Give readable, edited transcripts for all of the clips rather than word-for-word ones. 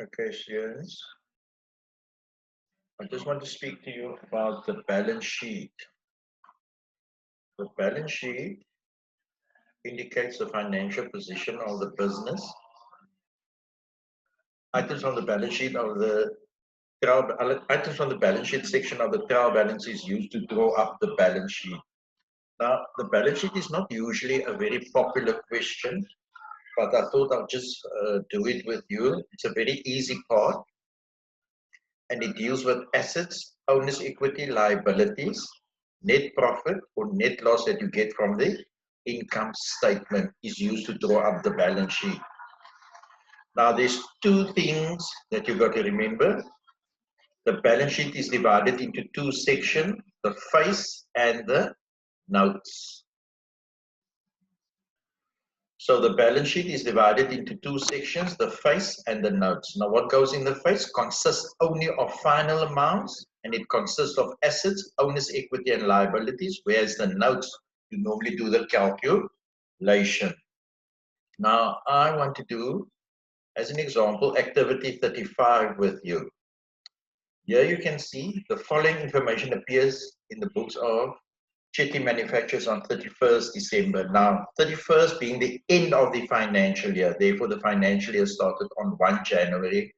Okay, students, I just want to speak to you about the balance sheet. The balance sheet indicates the financial position of the business. Items on the balance sheet of the items on the balance sheet section of the trial balance is used to draw up the balance sheet. Now, the balance sheet is not usually a very popular question, but I thought I'll just do it with you. It's a very easy part, and it deals with assets, owner's equity, liabilities, net profit or net loss that you get from the income statement is used to draw up the balance sheet. Now, there's two things that you've got to remember. The balance sheet is divided into two sections, the face and the notes. So the balance sheet is divided into two sections, the face and the notes. Now what goes in the face consists only of final amounts, and it consists of assets, owner's equity and liabilities, whereas the notes, you normally do the calculation. Now I want to do, as an example, activity 35 with you. Here you can see the following information appears in the books of Chetty Manufacturers on 31st December. Now, 31st being the end of the financial year. Therefore, the financial year started on 1 January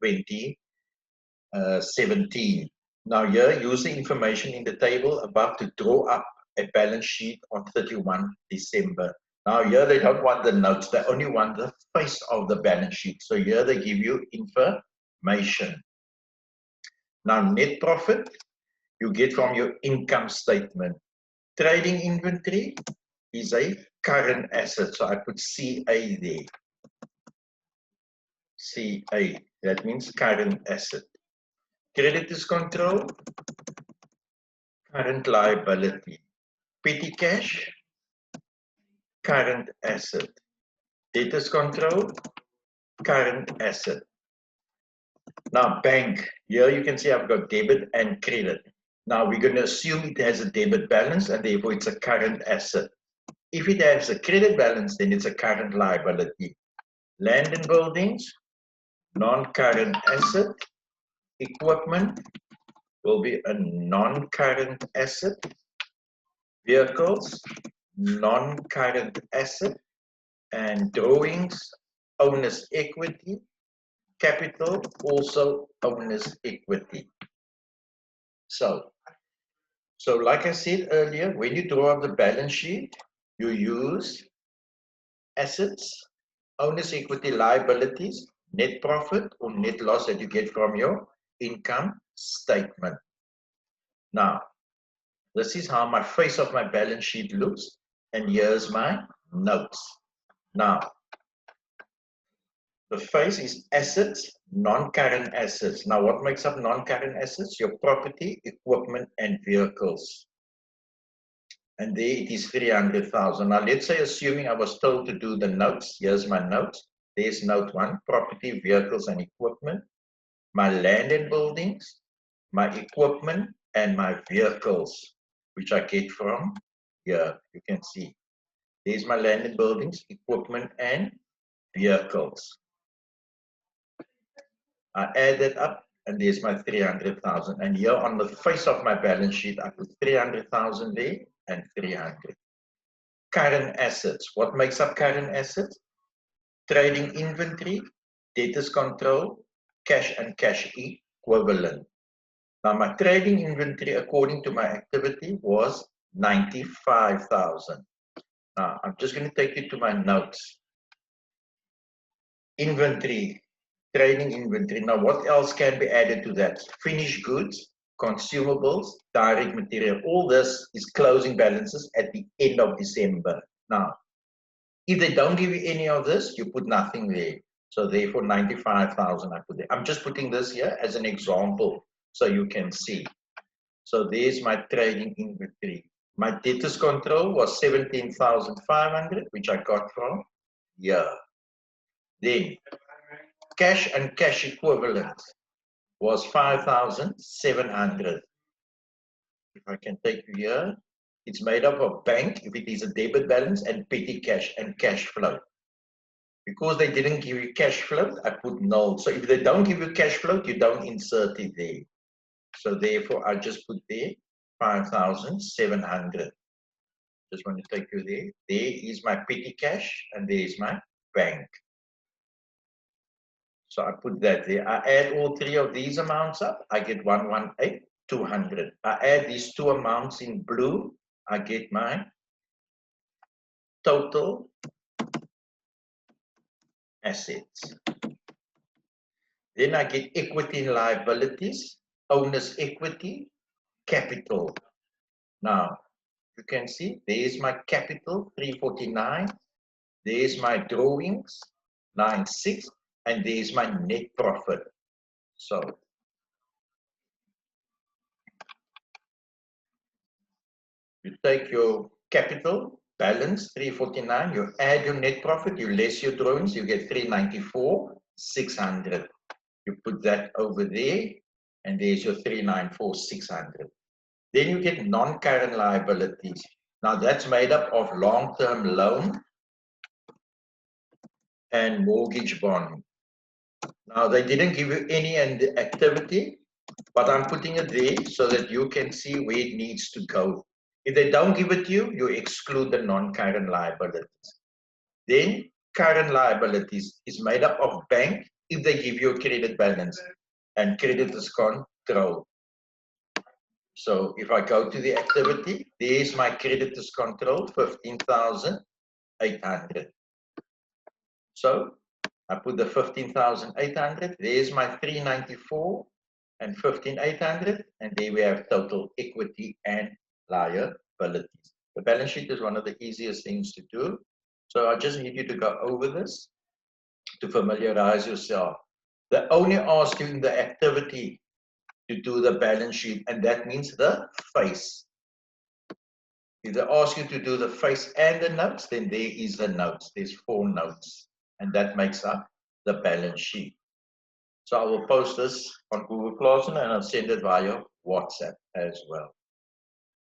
2017. Now, here, use the information in the table above to draw up a balance sheet on 31 December. Now, here they don't want the notes. They only want the face of the balance sheet. So here they give you information. Now, net profit you get from your income statement. Trading inventory is a current asset, so I put CA there. CA, that means current asset. Creditors control, current liability. Petty cash, current asset. Debtors control, current asset. Now bank, here you can see I've got debit and credit. Now we're going to assume it has a debit balance and therefore it's a current asset. If it has a credit balance, then it's a current liability. Land and buildings, non-current asset. Equipment will be a non-current asset. Vehicles, non-current asset. And drawings, owner's equity. Capital, also owner's equity. So like I said earlier, when you draw up the balance sheet, you use assets, owner's equity, liabilities, net profit or net loss that you get from your income statement. Now, this is how my face of my balance sheet looks, and here's my notes. Now, the face is assets, non-current assets. Now, what makes up non-current assets? Your property, equipment, and vehicles. And there it is 300,000. Now, let's say, assuming I was told to do the notes, here's my notes. There's note 1, property, vehicles, and equipment. My land and buildings, my equipment, and my vehicles, which I get from here. You can see. There's my land and buildings, equipment, and vehicles. I add that up, and there's my 300,000. And here on the face of my balance sheet, I put 300,000 there and 300. Current assets. What makes up current assets? Trading inventory, debtors control, cash and cash equivalent. Now, my trading inventory, according to my activity, was 95,000. Now, I'm just going to take you to my notes. Inventory. Trading inventory. Now, what else can be added to that? Finished goods, consumables, direct material. All this is closing balances at the end of December. Now, if they don't give you any of this, you put nothing there. So therefore, 95,000 I put there. I'm just putting this here as an example so you can see. So there's my trading inventory. My debtors control was 17,500, which I got from here. Then cash and cash equivalent was 5,700. If I can take you here, it's made up of bank, if it is a debit balance, and petty cash and cash flow. Because they didn't give you cash flow, I put null. So if they don't give you cash flow, you don't insert it there. So therefore, I just put there 5,700. Just want to take you there. There is my petty cash and there is my bank. So I put that there. I add all three of these amounts up. I get 118,200. I add these two amounts in blue. I get my total assets. Then I get equity and liabilities, owner's equity, capital. Now, you can see there's my capital, 349. There's my drawings, 96. And there's my net profit. So, you take your capital, balance, 349. You add your net profit, you less your drawings, you get 394,600. You put that over there, and there's your 394,600. Then you get non-current liabilities. Now that's made up of long-term loan and mortgage bond. Now they didn't give you any activity, but I'm putting it there so that you can see where it needs to go. If they don't give it to you, you exclude the non-current liabilities. Then current liabilities is made up of bank if they give you a credit balance, and creditors control. So if I go to the activity, there's my creditors control, 15,800. So I put the 15,800, there's my 394 and 15,800, and there we have total equity and liabilities. The balance sheet is one of the easiest things to do. So I just need you to go over this to familiarize yourself. They only ask you in the activity to do the balance sheet, and that means the face. If they ask you to do the face and the notes, then there is the notes. There's 4 notes, and that makes up the balance sheet. So I will post this on Google Classroom and I'll send it via WhatsApp as well.